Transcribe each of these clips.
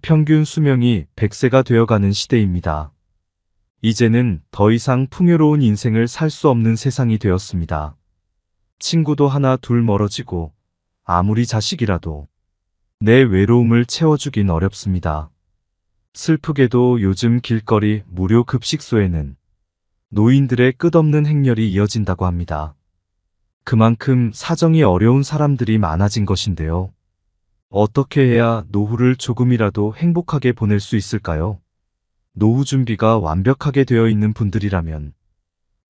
평균 수명이 100세가 되어가는 시대입니다. 이제는 더 이상 풍요로운 인생을 살 수 없는 세상이 되었습니다. 친구도 하나 둘 멀어지고 아무리 자식이라도 내 외로움을 채워주긴 어렵습니다. 슬프게도 요즘 길거리 무료 급식소에는 노인들의 끝없는 행렬이 이어진다고 합니다. 그만큼 사정이 어려운 사람들이 많아진 것인데요. 어떻게 해야 노후를 조금이라도 행복하게 보낼 수 있을까요? 노후 준비가 완벽하게 되어 있는 분들이라면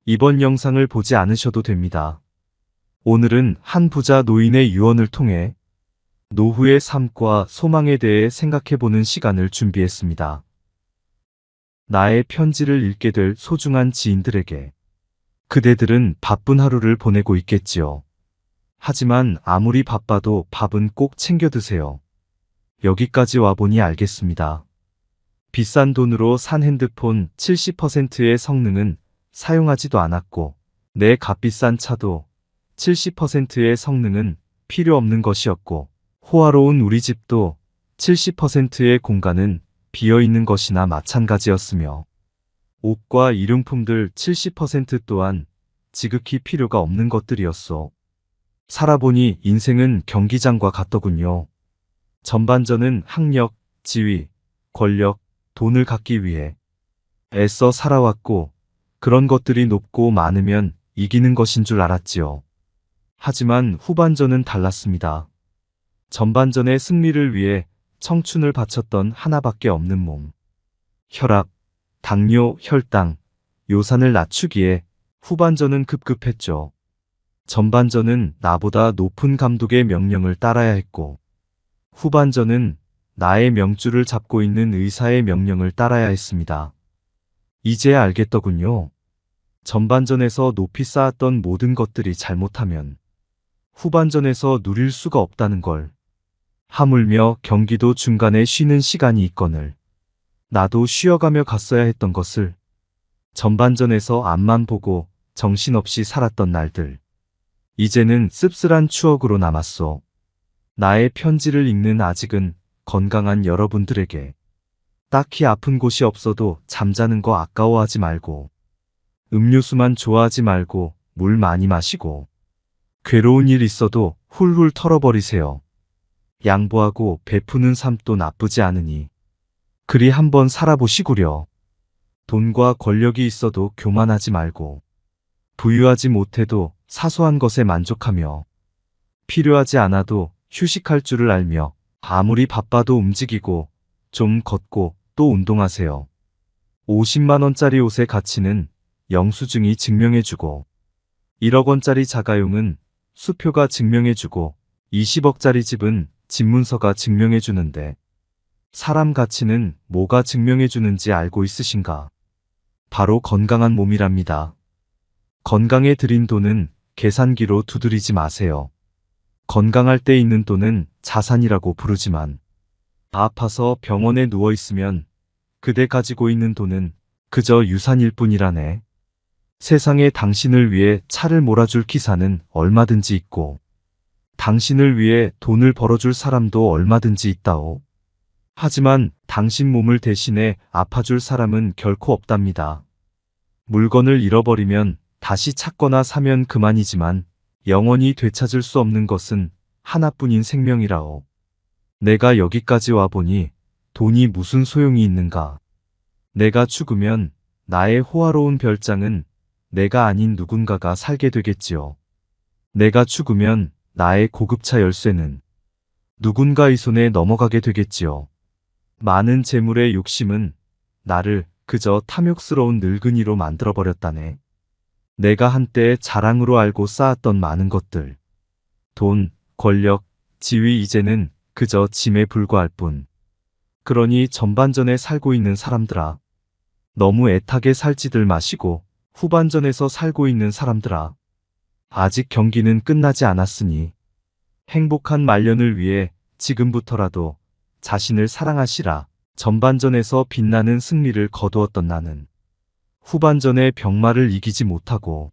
이번 영상을 보지 않으셔도 됩니다. 오늘은 한 부자 노인의 유언을 통해 노후의 삶과 소망에 대해 생각해보는 시간을 준비했습니다. 나의 편지를 읽게 될 소중한 지인들에게 그대들은 바쁜 하루를 보내고 있겠지요. 하지만 아무리 바빠도 밥은 꼭 챙겨 드세요. 여기까지 와보니 알겠습니다. 비싼 돈으로 산 핸드폰 70%의 성능은 사용하지도 않았고 내 값비싼 차도 70%의 성능은 필요 없는 것이었고 호화로운 우리 집도 70%의 공간은 비어있는 것이나 마찬가지였으며 옷과 일용품들 70% 또한 지극히 필요가 없는 것들이었소. 살아보니 인생은 경기장과 같더군요. 전반전은 학력, 지위, 권력, 돈을 갖기 위해 애써 살아왔고 그런 것들이 높고 많으면 이기는 것인 줄 알았지요. 하지만 후반전은 달랐습니다. 전반전의 승리를 위해 청춘을 바쳤던 하나밖에 없는 몸. 혈압, 당뇨, 혈당, 요산을 낮추기에 후반전은 급급했죠. 전반전은 나보다 높은 감독의 명령을 따라야 했고 후반전은 나의 명줄을 잡고 있는 의사의 명령을 따라야 했습니다. 이제야 알겠더군요. 전반전에서 높이 쌓았던 모든 것들이 잘못하면 후반전에서 누릴 수가 없다는 걸. 하물며 경기도 중간에 쉬는 시간이 있거늘 나도 쉬어가며 갔어야 했던 것을. 전반전에서 앞만 보고 정신없이 살았던 날들. 이제는 씁쓸한 추억으로 남았소. 나의 편지를 읽는 아직은 건강한 여러분들에게 딱히 아픈 곳이 없어도 잠자는 거 아까워하지 말고 음료수만 좋아하지 말고 물 많이 마시고 괴로운 일 있어도 훌훌 털어버리세요. 양보하고 베푸는 삶도 나쁘지 않으니 그리 한번 살아보시구려. 돈과 권력이 있어도 교만하지 말고 부유하지 못해도 사소한 것에 만족하며 필요하지 않아도 휴식할 줄을 알며 아무리 바빠도 움직이고 좀 걷고 또 운동하세요. 50만 원짜리 옷의 가치는 영수증이 증명해주고 1억 원짜리 자가용은 수표가 증명해주고 20억짜리 집은 집문서가 증명해주는데 사람 가치는 뭐가 증명해주는지 알고 있으신가? 바로 건강한 몸이랍니다. 건강에 들인 돈은 계산기로 두드리지 마세요. 건강할 때 있는 돈은 자산이라고 부르지만 아파서 병원에 누워있으면 그대 가지고 있는 돈은 그저 유산일 뿐이라네. 세상에 당신을 위해 차를 몰아줄 기사는 얼마든지 있고 당신을 위해 돈을 벌어줄 사람도 얼마든지 있다오. 하지만 당신 몸을 대신해 아파줄 사람은 결코 없답니다. 물건을 잃어버리면 다시 찾거나 사면 그만이지만 영원히 되찾을 수 없는 것은 하나뿐인 생명이라오. 내가 여기까지 와보니 돈이 무슨 소용이 있는가. 내가 죽으면 나의 호화로운 별장은 내가 아닌 누군가가 살게 되겠지요. 내가 죽으면 나의 고급차 열쇠는 누군가의 손에 넘어가게 되겠지요. 많은 재물의 욕심은 나를 그저 탐욕스러운 늙은이로 만들어버렸다네. 내가 한때 자랑으로 알고 쌓았던 많은 것들, 돈, 권력, 지위 이제는 그저 짐에 불과할 뿐. 그러니 전반전에 살고 있는 사람들아, 너무 애타게 살지들 마시고 후반전에서 살고 있는 사람들아, 아직 경기는 끝나지 않았으니 행복한 말년을 위해 지금부터라도 자신을 사랑하시라. 전반전에서 빛나는 승리를 거두었던 나는 후반전에 병마를 이기지 못하고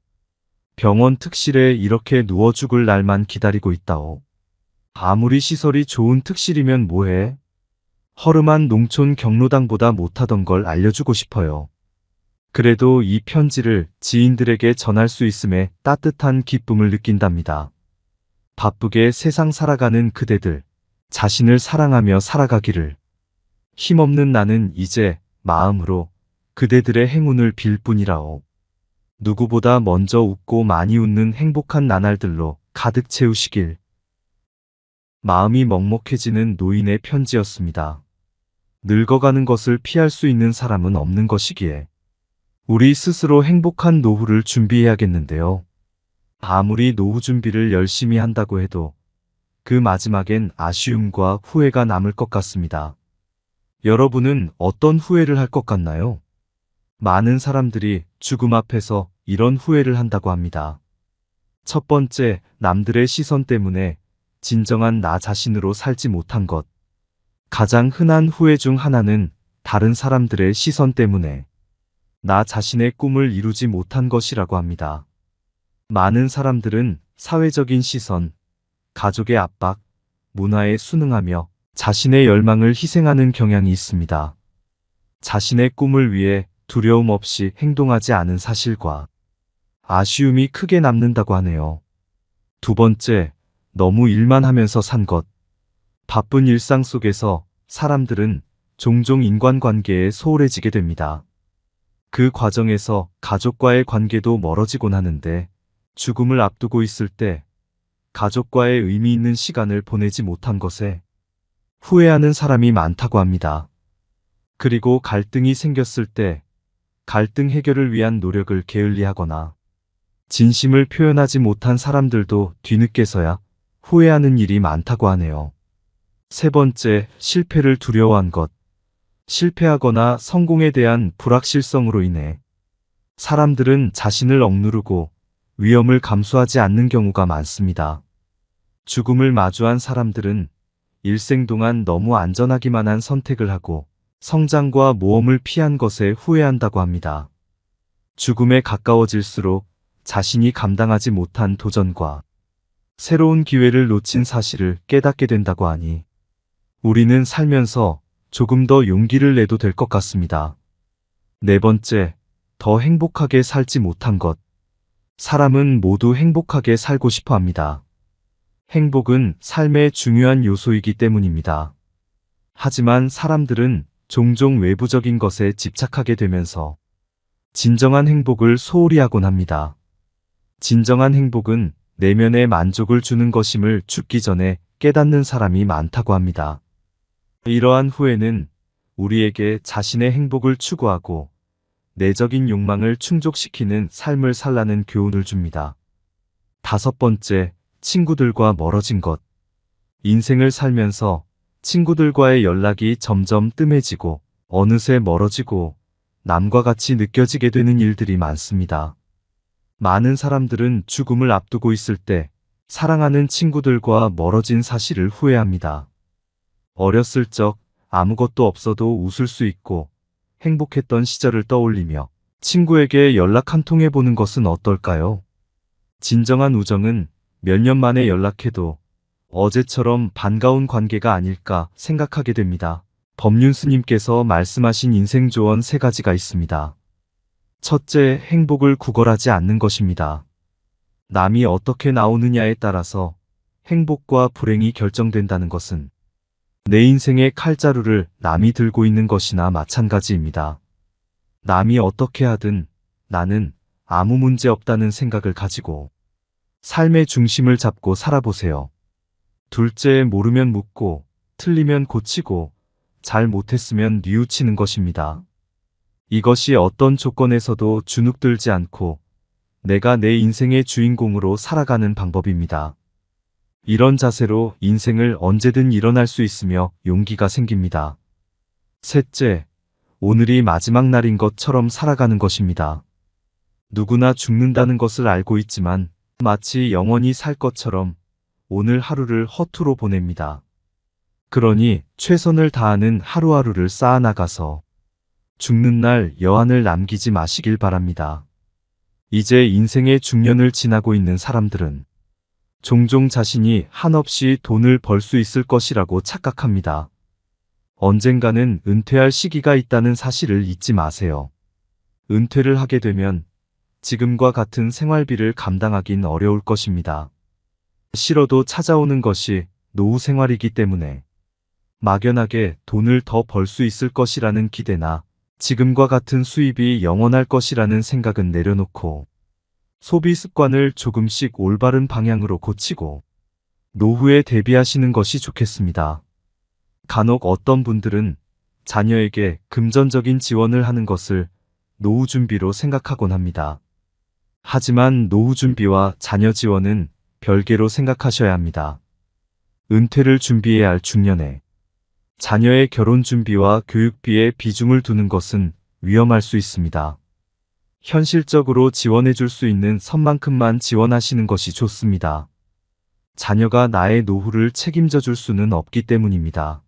병원 특실에 이렇게 누워 죽을 날만 기다리고 있다오. 아무리 시설이 좋은 특실이면 뭐해? 허름한 농촌 경로당보다 못하던 걸 알려주고 싶어요. 그래도 이 편지를 지인들에게 전할 수 있음에 따뜻한 기쁨을 느낀답니다. 바쁘게 세상 살아가는 그대들, 자신을 사랑하며 살아가기를. 힘없는 나는 이제 마음으로 그대들의 행운을 빌 뿐이라오. 누구보다 먼저 웃고 많이 웃는 행복한 나날들로 가득 채우시길. 마음이 먹먹해지는 노인의 편지였습니다. 늙어가는 것을 피할 수 있는 사람은 없는 것이기에 우리 스스로 행복한 노후를 준비해야겠는데요. 아무리 노후 준비를 열심히 한다고 해도 그 마지막엔 아쉬움과 후회가 남을 것 같습니다. 여러분은 어떤 후회를 할 것 같나요? 많은 사람들이 죽음 앞에서 이런 후회를 한다고 합니다. 첫 번째, 남들의 시선 때문에 진정한 나 자신으로 살지 못한 것. 가장 흔한 후회 중 하나는 다른 사람들의 시선 때문에 나 자신의 꿈을 이루지 못한 것이라고 합니다. 많은 사람들은 사회적인 시선, 가족의 압박, 문화에 순응하며 자신의 열망을 희생하는 경향이 있습니다. 자신의 꿈을 위해 두려움 없이 행동하지 않은 사실과 아쉬움이 크게 남는다고 하네요. 두 번째, 너무 일만 하면서 산 것. 바쁜 일상 속에서 사람들은 종종 인간관계에 소홀해지게 됩니다. 그 과정에서 가족과의 관계도 멀어지곤 하는데 죽음을 앞두고 있을 때 가족과의 의미 있는 시간을 보내지 못한 것에 후회하는 사람이 많다고 합니다. 그리고 갈등이 생겼을 때 갈등 해결을 위한 노력을 게을리하거나 진심을 표현하지 못한 사람들도 뒤늦게서야 후회하는 일이 많다고 하네요. 세 번째, 실패를 두려워한 것. 실패하거나 성공에 대한 불확실성으로 인해 사람들은 자신을 억누르고 위험을 감수하지 않는 경우가 많습니다. 죽음을 마주한 사람들은 일생 동안 너무 안전하기만 한 선택을 하고 성장과 모험을 피한 것에 후회한다고 합니다. 죽음에 가까워질수록 자신이 감당하지 못한 도전과 새로운 기회를 놓친 사실을 깨닫게 된다고 하니 우리는 살면서 조금 더 용기를 내도 될 것 같습니다. 네 번째, 더 행복하게 살지 못한 것. 사람은 모두 행복하게 살고 싶어 합니다. 행복은 삶의 중요한 요소이기 때문입니다. 하지만 사람들은 종종 외부적인 것에 집착하게 되면서 진정한 행복을 소홀히 하곤 합니다. 진정한 행복은 내면의 만족을 주는 것임을 죽기 전에 깨닫는 사람이 많다고 합니다. 이러한 후회는 우리에게 자신의 행복을 추구하고 내적인 욕망을 충족시키는 삶을 살라는 교훈을 줍니다. 다섯 번째, 친구들과 멀어진 것. 인생을 살면서 친구들과의 연락이 점점 뜸해지고 어느새 멀어지고 남과 같이 느껴지게 되는 일들이 많습니다. 많은 사람들은 죽음을 앞두고 있을 때 사랑하는 친구들과 멀어진 사실을 후회합니다. 어렸을 적 아무것도 없어도 웃을 수 있고 행복했던 시절을 떠올리며 친구에게 연락 한 통 해보는 것은 어떨까요? 진정한 우정은 몇 년 만에 연락해도 어제처럼 반가운 관계가 아닐까 생각하게 됩니다. 법륜 스님께서 말씀하신 인생 조언 3가지가 있습니다. 첫째, 행복을 구걸하지 않는 것입니다. 남이 어떻게 나오느냐에 따라서 행복과 불행이 결정된다는 것은 내 인생의 칼자루를 남이 들고 있는 것이나 마찬가지입니다. 남이 어떻게 하든 나는 아무 문제 없다는 생각을 가지고 삶의 중심을 잡고 살아보세요. 둘째, 모르면 묻고 틀리면 고치고 잘 못했으면 뉘우치는 것입니다. 이것이 어떤 조건에서도 주눅들지 않고 내가 내 인생의 주인공으로 살아가는 방법입니다. 이런 자세로 인생을 언제든 일어날 수 있으며 용기가 생깁니다. 셋째, 오늘이 마지막 날인 것처럼 살아가는 것입니다. 누구나 죽는다는 것을 알고 있지만 마치 영원히 살 것처럼 오늘 하루를 허투루 보냅니다. 그러니 최선을 다하는 하루하루를 쌓아나가서 죽는 날 여한을 남기지 마시길 바랍니다. 이제 인생의 중년을 지나고 있는 사람들은 종종 자신이 한없이 돈을 벌 수 있을 것이라고 착각합니다. 언젠가는 은퇴할 시기가 있다는 사실을 잊지 마세요. 은퇴를 하게 되면 지금과 같은 생활비를 감당하긴 어려울 것입니다. 싫어도 찾아오는 것이 노후 생활이기 때문에 막연하게 돈을 더 벌 수 있을 것이라는 기대나 지금과 같은 수입이 영원할 것이라는 생각은 내려놓고 소비 습관을 조금씩 올바른 방향으로 고치고 노후에 대비하시는 것이 좋겠습니다. 간혹 어떤 분들은 자녀에게 금전적인 지원을 하는 것을 노후 준비로 생각하곤 합니다. 하지만 노후 준비와 자녀 지원은 별개로 생각하셔야 합니다. 은퇴를 준비해야 할 중년에 자녀의 결혼 준비와 교육비에 비중을 두는 것은 위험할 수 있습니다. 현실적으로 지원해 줄 수 있는 선만큼만 지원하시는 것이 좋습니다. 자녀가 나의 노후를 책임져 줄 수는 없기 때문입니다.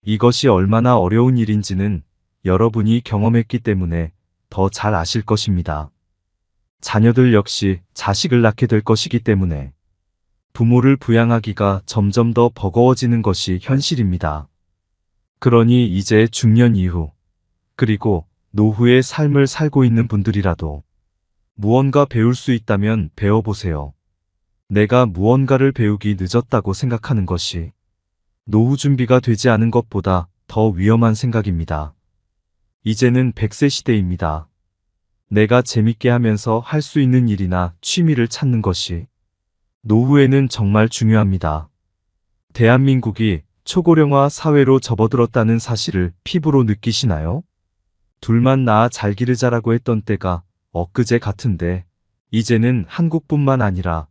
이것이 얼마나 어려운 일인지는 여러분이 경험했기 때문에 더 잘 아실 것입니다. 자녀들 역시 자식을 낳게 될 것이기 때문에 부모를 부양하기가 점점 더 버거워지는 것이 현실입니다. 그러니 이제 중년 이후, 그리고 노후의 삶을 살고 있는 분들이라도 무언가 배울 수 있다면 배워보세요. 내가 무언가를 배우기 늦었다고 생각하는 것이 노후 준비가 되지 않은 것보다 더 위험한 생각입니다. 이제는 100세 시대입니다. 내가 재밌게 하면서 할 수 있는 일이나 취미를 찾는 것이 노후에는 정말 중요합니다. 대한민국이 초고령화 사회로 접어들었다는 사실을 피부로 느끼시나요? 둘만 낳아 잘 기르자라고 했던 때가 엊그제 같은데 이제는 한국뿐만 아니라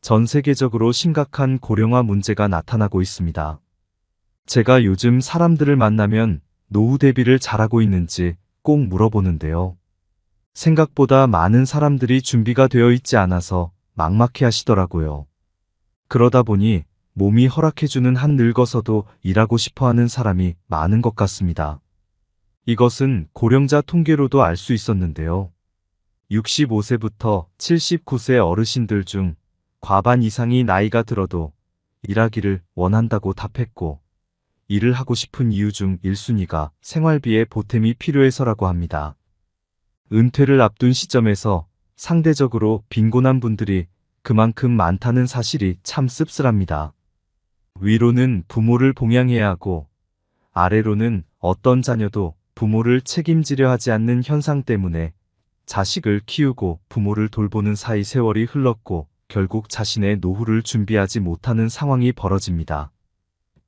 전 세계적으로 심각한 고령화 문제가 나타나고 있습니다. 제가 요즘 사람들을 만나면 노후 대비를 잘하고 있는지 꼭 물어보는데요. 생각보다 많은 사람들이 준비가 되어 있지 않아서 막막해 하시더라고요. 그러다 보니 몸이 허락해주는 한 늙어서도 일하고 싶어하는 사람이 많은 것 같습니다. 이것은 고령자 통계로도 알 수 있었는데요. 65세부터 79세 어르신들 중 과반 이상이 나이가 들어도 일하기를 원한다고 답했고, 일을 하고 싶은 이유 중 1순위가 생활비에 보탬이 필요해서라고 합니다. 은퇴를 앞둔 시점에서 상대적으로 빈곤한 분들이 그만큼 많다는 사실이 참 씁쓸합니다. 위로는 부모를 봉양해야 하고 아래로는 어떤 자녀도 부모를 책임지려 하지 않는 현상 때문에 자식을 키우고 부모를 돌보는 사이 세월이 흘렀고 결국 자신의 노후를 준비하지 못하는 상황이 벌어집니다.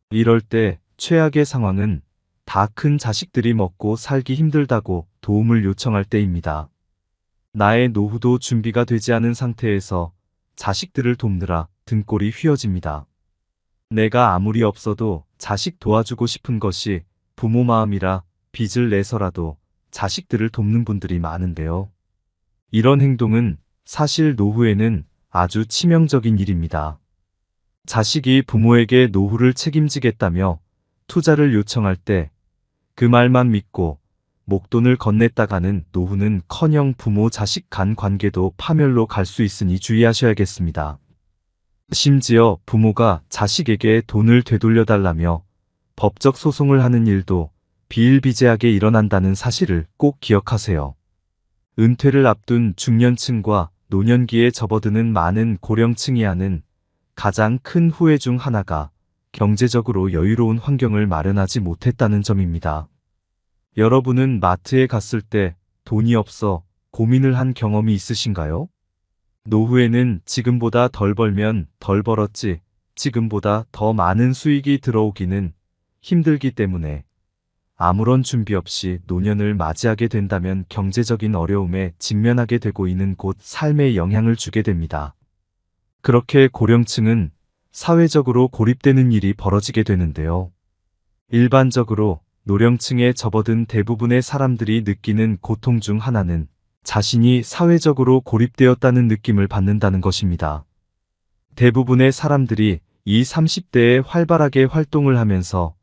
이럴 때 최악의 상황은 다 큰 자식들이 먹고 살기 힘들다고 도움을 요청할 때입니다. 나의 노후도 준비가 되지 않은 상태에서 자식들을 돕느라 등골이 휘어집니다. 내가 아무리 없어도 자식 도와주고 싶은 것이 부모 마음이라 빚을 내서라도 자식들을 돕는 분들이 많은데요. 이런 행동은 사실 노후에는 아주 치명적인 일입니다. 자식이 부모에게 노후를 책임지겠다며 투자를 요청할 때 그 말만 믿고 목돈을 건넸다가는 노후는커녕 부모 자식 간 관계도 파멸로 갈 수 있으니 주의하셔야겠습니다. 심지어 부모가 자식에게 돈을 되돌려달라며 법적 소송을 하는 일도 비일비재하게 일어난다는 사실을 꼭 기억하세요. 은퇴를 앞둔 중년층과 노년기에 접어드는 많은 고령층이 하는 가장 큰 후회 중 하나가 경제적으로 여유로운 환경을 마련하지 못했다는 점입니다. 여러분은 마트에 갔을 때 돈이 없어 고민을 한 경험이 있으신가요? 노후에는 지금보다 덜 벌면 덜 벌었지 지금보다 더 많은 수익이 들어오기는 힘들기 때문에 아무런 준비 없이 노년을 맞이하게 된다면 경제적인 어려움에 직면하게 되고 있는 곳 삶에 영향을 주게 됩니다. 그렇게 고령층은 사회적으로 고립되는 일이 벌어지게 되는데요. 일반적으로 노령층에 접어든 대부분의 사람들이 느끼는 고통 중 하나는 자신이 사회적으로 고립되었다는 느낌을 받는다는 것입니다. 대부분의 사람들이 이 30대에 활발하게 활동을 하면서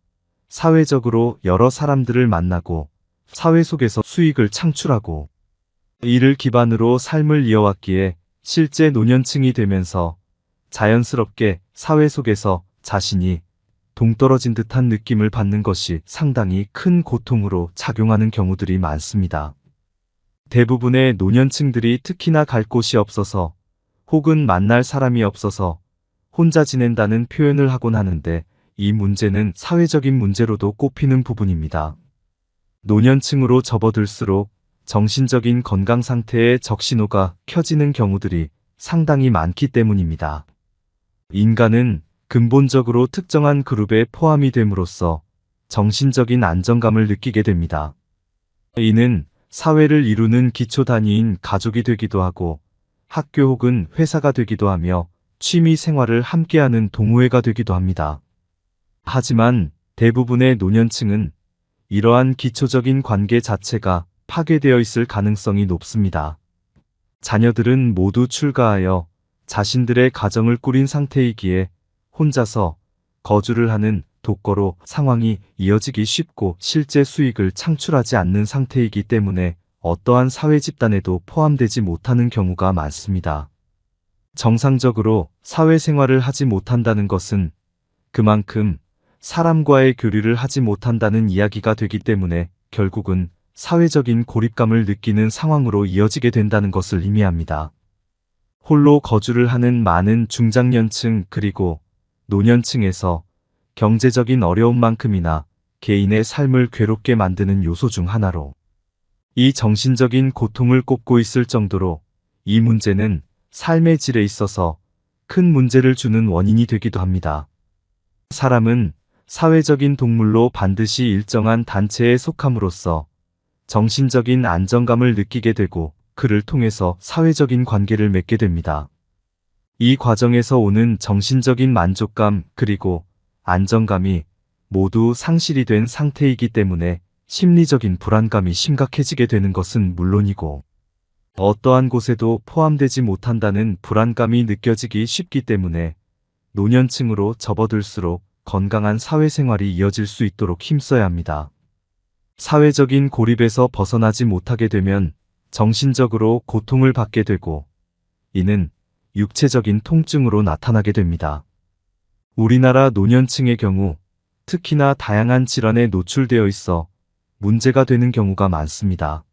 사회적으로 여러 사람들을 만나고 사회 속에서 수익을 창출하고 이를 기반으로 삶을 이어왔기에 실제 노년층이 되면서 자연스럽게 사회 속에서 자신이 동떨어진 듯한 느낌을 받는 것이 상당히 큰 고통으로 작용하는 경우들이 많습니다. 대부분의 노년층들이 특히나 갈 곳이 없어서 혹은 만날 사람이 없어서 혼자 지낸다는 표현을 하곤 하는데, 이 문제는 사회적인 문제로도 꼽히는 부분입니다. 노년층으로 접어들수록 정신적인 건강 상태에 적신호가 켜지는 경우들이 상당히 많기 때문입니다. 인간은 근본적으로 특정한 그룹에 포함이 됨으로써 정신적인 안정감을 느끼게 됩니다. 이는 사회를 이루는 기초 단위인 가족이 되기도 하고 학교 혹은 회사가 되기도 하며 취미 생활을 함께하는 동호회가 되기도 합니다. 하지만 대부분의 노년층은 이러한 기초적인 관계 자체가 파괴되어 있을 가능성이 높습니다. 자녀들은 모두 출가하여 자신들의 가정을 꾸린 상태이기에 혼자서 거주를 하는 독거로 상황이 이어지기 쉽고 실제 수익을 창출하지 않는 상태이기 때문에 어떠한 사회 집단에도 포함되지 못하는 경우가 많습니다. 정상적으로 사회생활을 하지 못한다는 것은 그만큼 사람과의 교류를 하지 못한다는 이야기가 되기 때문에 결국은 사회적인 고립감을 느끼는 상황으로 이어지게 된다는 것을 의미합니다. 홀로 거주를 하는 많은 중장년층 그리고 노년층에서 경제적인 어려움만큼이나 개인의 삶을 괴롭게 만드는 요소 중 하나로 이 정신적인 고통을 꼽고 있을 정도로 이 문제는 삶의 질에 있어서 큰 문제를 주는 원인이 되기도 합니다. 사람은 사회적인 동물로 반드시 일정한 단체에 속함으로써 정신적인 안정감을 느끼게 되고 그를 통해서 사회적인 관계를 맺게 됩니다. 이 과정에서 오는 정신적인 만족감 그리고 안정감이 모두 상실이 된 상태이기 때문에 심리적인 불안감이 심각해지게 되는 것은 물론이고 어떠한 곳에도 포함되지 못한다는 불안감이 느껴지기 쉽기 때문에 노년층으로 접어들수록 건강한 사회생활이 이어질 수 있도록 힘써야 합니다. 사회적인 고립에서 벗어나지 못하게 되면 정신적으로 고통을 받게 되고 이는 육체적인 통증으로 나타나게 됩니다. 우리나라 노년층의 경우 특히나 다양한 질환에 노출되어 있어 문제가 되는 경우가 많습니다.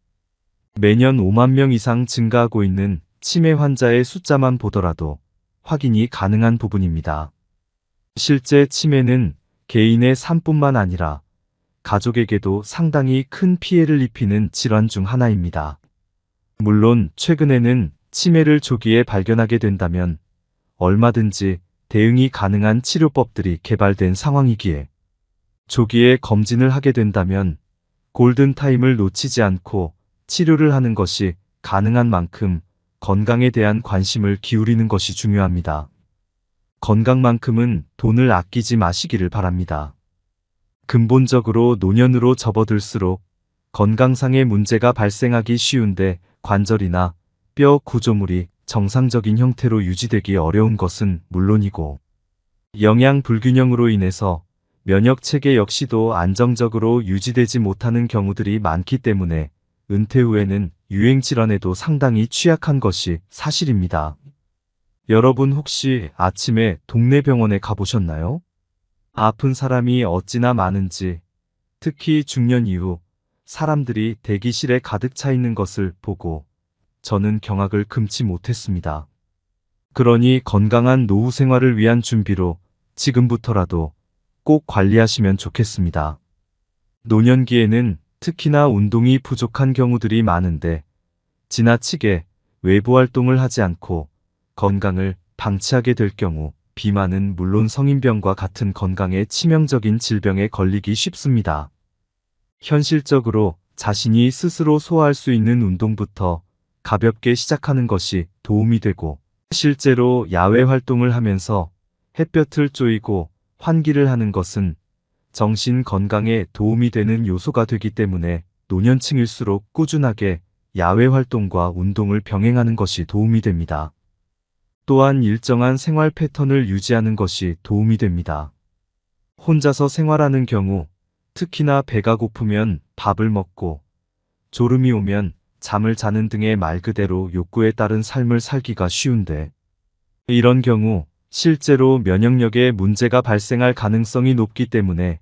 매년 5만 명 이상 증가하고 있는 치매 환자의 숫자만 보더라도 확인이 가능한 부분입니다. 실제 치매는 개인의 삶뿐만 아니라 가족에게도 상당히 큰 피해를 입히는 질환 중 하나입니다. 물론 최근에는 치매를 조기에 발견하게 된다면 얼마든지 대응이 가능한 치료법들이 개발된 상황이기에 조기에 검진을 하게 된다면 골든타임을 놓치지 않고 치료를 하는 것이 가능한 만큼 건강에 대한 관심을 기울이는 것이 중요합니다. 건강만큼은 돈을 아끼지 마시기를 바랍니다. 근본적으로 노년으로 접어들수록 건강상의 문제가 발생하기 쉬운데 관절이나 뼈 구조물이 정상적인 형태로 유지되기 어려운 것은 물론이고 영양 불균형으로 인해서 면역체계 역시도 안정적으로 유지되지 못하는 경우들이 많기 때문에 은퇴 후에는 유행질환에도 상당히 취약한 것이 사실입니다. 여러분 혹시 아침에 동네 병원에 가보셨나요? 아픈 사람이 어찌나 많은지, 특히 중년 이후 사람들이 대기실에 가득 차 있는 것을 보고 저는 경악을 금치 못했습니다. 그러니 건강한 노후 생활을 위한 준비로 지금부터라도 꼭 관리하시면 좋겠습니다. 노년기에는 특히나 운동이 부족한 경우들이 많은데 지나치게 외부 활동을 하지 않고 건강을 방치하게 될 경우 비만은 물론 성인병과 같은 건강에 치명적인 질병에 걸리기 쉽습니다. 현실적으로 자신이 스스로 소화할 수 있는 운동부터 가볍게 시작하는 것이 도움이 되고 실제로 야외 활동을 하면서 햇볕을 쬐이고 환기를 하는 것은 정신 건강에 도움이 되는 요소가 되기 때문에 노년층일수록 꾸준하게 야외 활동과 운동을 병행하는 것이 도움이 됩니다. 또한 일정한 생활 패턴을 유지하는 것이 도움이 됩니다. 혼자서 생활하는 경우 특히나 배가 고프면 밥을 먹고 졸음이 오면 잠을 자는 등의 말 그대로 욕구에 따른 삶을 살기가 쉬운데 이런 경우 실제로 면역력에 문제가 발생할 가능성이 높기 때문에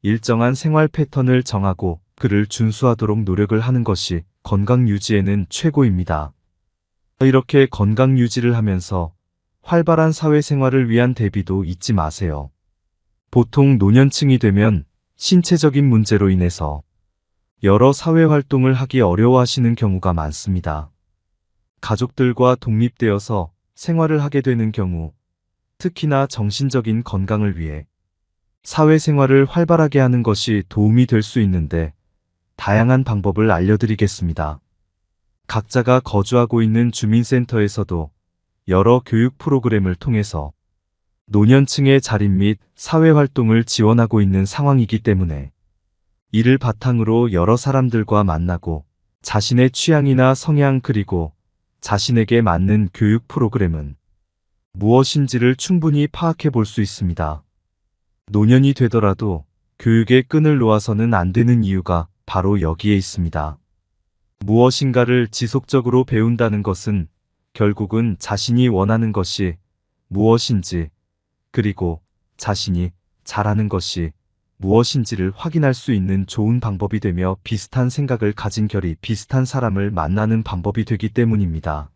일정한 생활 패턴을 정하고 그를 준수하도록 노력을 하는 것이 건강 유지에는 최고입니다. 이렇게 건강 유지를 하면서 활발한 사회생활을 위한 대비도 잊지 마세요. 보통 노년층이 되면 신체적인 문제로 인해서 여러 사회활동을 하기 어려워하시는 경우가 많습니다. 가족들과 독립되어서 생활을 하게 되는 경우, 특히나 정신적인 건강을 위해 사회생활을 활발하게 하는 것이 도움이 될 수 있는데 다양한 방법을 알려드리겠습니다. 각자가 거주하고 있는 주민센터에서도 여러 교육 프로그램을 통해서 노년층의 자립 및 사회활동을 지원하고 있는 상황이기 때문에 이를 바탕으로 여러 사람들과 만나고 자신의 취향이나 성향 그리고 자신에게 맞는 교육 프로그램은 무엇인지를 충분히 파악해 볼 수 있습니다. 노년이 되더라도 교육의 끈을 놓아서는 안 되는 이유가 바로 여기에 있습니다. 무엇인가를 지속적으로 배운다는 것은 결국은 자신이 원하는 것이 무엇인지 그리고 자신이 잘하는 것이 무엇인지를 확인할 수 있는 좋은 방법이 되며 비슷한 생각을 가진 결이 비슷한 사람을 만나는 방법이 되기 때문입니다.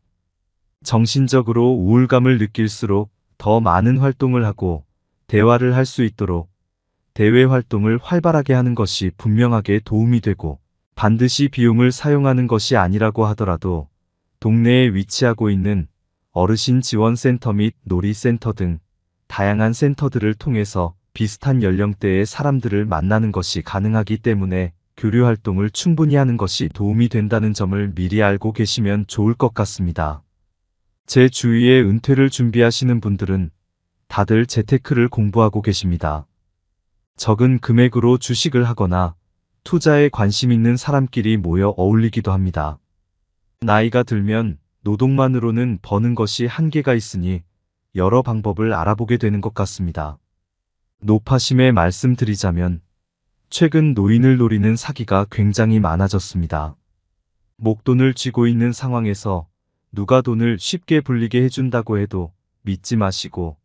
정신적으로 우울감을 느낄수록 더 많은 활동을 하고 대화를 할 수 있도록 대외 활동을 활발하게 하는 것이 분명하게 도움이 되고 반드시 비용을 사용하는 것이 아니라고 하더라도 동네에 위치하고 있는 어르신 지원센터 및 놀이센터 등 다양한 센터들을 통해서 비슷한 연령대의 사람들을 만나는 것이 가능하기 때문에 교류 활동을 충분히 하는 것이 도움이 된다는 점을 미리 알고 계시면 좋을 것 같습니다. 제 주위에 은퇴를 준비하시는 분들은 다들 재테크를 공부하고 계십니다. 적은 금액으로 주식을 하거나 투자에 관심 있는 사람끼리 모여 어울리기도 합니다. 나이가 들면 노동만으로는 버는 것이 한계가 있으니 여러 방법을 알아보게 되는 것 같습니다. 노파심에 말씀드리자면 최근 노인을 노리는 사기가 굉장히 많아졌습니다. 목돈을 쥐고 있는 상황에서 누가 돈을 쉽게 불리게 해준다고 해도 믿지 마시고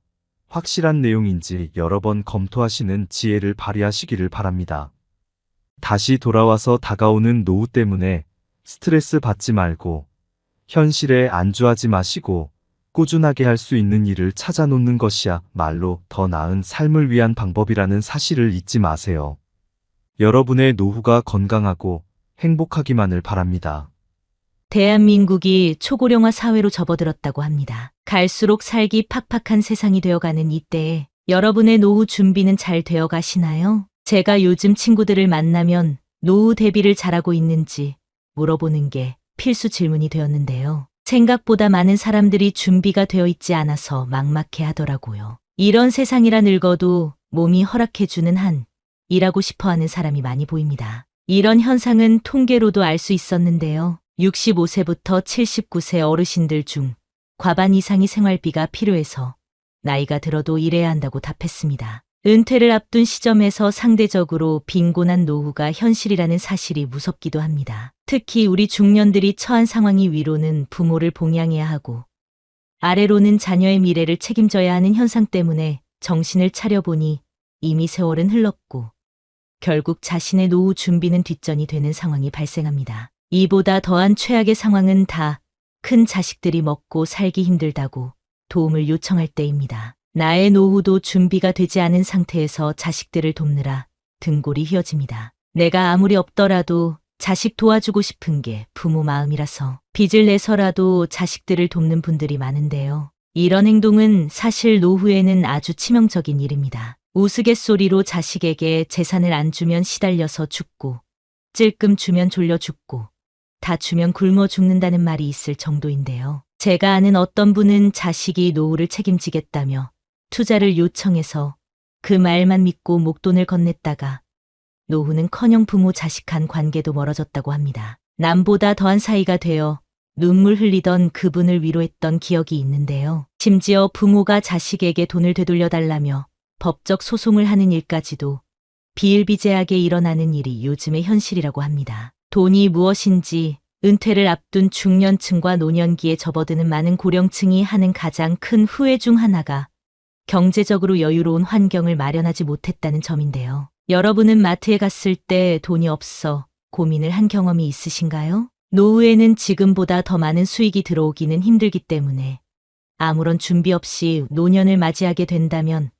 확실한 내용인지 여러 번 검토하시는 지혜를 발휘하시기를 바랍니다. 다시 돌아와서 다가오는 노후 때문에 스트레스 받지 말고 현실에 안주하지 마시고 꾸준하게 할 수 있는 일을 찾아놓는 것이야말로 더 나은 삶을 위한 방법이라는 사실을 잊지 마세요. 여러분의 노후가 건강하고 행복하기만을 바랍니다. 대한민국이 초고령화 사회로 접어들었다고 합니다. 갈수록 살기 팍팍한 세상이 되어가는 이때에 여러분의 노후 준비는 잘 되어 가시나요? 제가 요즘 친구들을 만나면 노후 대비를 잘하고 있는지 물어보는 게 필수 질문이 되었는데요. 생각보다 많은 사람들이 준비가 되어 있지 않아서 막막해 하더라고요. 이런 세상이라 늙어도 몸이 허락해주는 한 일하고 싶어 하는 사람이 많이 보입니다. 이런 현상은 통계로도 알 수 있었는데요. 65세부터 79세 어르신들 중 과반 이상이 생활비가 필요해서 나이가 들어도 일해야 한다고 답했습니다. 은퇴를 앞둔 시점에서 상대적으로 빈곤한 노후가 현실이라는 사실이 무섭기도 합니다. 특히 우리 중년들이 처한 상황이 위로는 부모를 봉양해야 하고 아래로는 자녀의 미래를 책임져야 하는 현상 때문에 정신을 차려보니 이미 세월은 흘렀고 결국 자신의 노후 준비는 뒷전이 되는 상황이 발생합니다. 이보다 더한 최악의 상황은 다 큰 자식들이 먹고 살기 힘들다고 도움을 요청할 때입니다. 나의 노후도 준비가 되지 않은 상태에서 자식들을 돕느라 등골이 휘어집니다. 내가 아무리 없더라도 자식 도와주고 싶은 게 부모 마음이라서 빚을 내서라도 자식들을 돕는 분들이 많은데요. 이런 행동은 사실 노후에는 아주 치명적인 일입니다. 우스갯소리로 자식에게 재산을 안 주면 시달려서 죽고 찔끔 주면 졸려 죽고 다 주면 굶어 죽는다는 말이 있을 정도인데요. 제가 아는 어떤 분은 자식이 노후를 책임지겠다며 투자를 요청해서 그 말만 믿고 목돈을 건넸다가 노후는커녕 부모 자식 간 관계도 멀어졌다고 합니다. 남보다 더한 사이가 되어 눈물 흘리던 그분을 위로했던 기억이 있는데요. 심지어 부모가 자식에게 돈을 되돌려달라며 법적 소송을 하는 일까지도 비일비재하게 일어나는 일이 요즘의 현실이라고 합니다. 돈이 무엇인지 은퇴를 앞둔 중년층과 노년기에 접어드는 많은 고령층이 하는 가장 큰 후회 중 하나가 경제적으로 여유로운 환경을 마련하지 못했다는 점인데요. 여러분은 마트에 갔을 때 돈이 없어 고민을 한 경험이 있으신가요? 노후에는 지금보다 더 많은 수익이 들어오기는 힘들기 때문에 아무런 준비 없이 노년을 맞이하게 된다면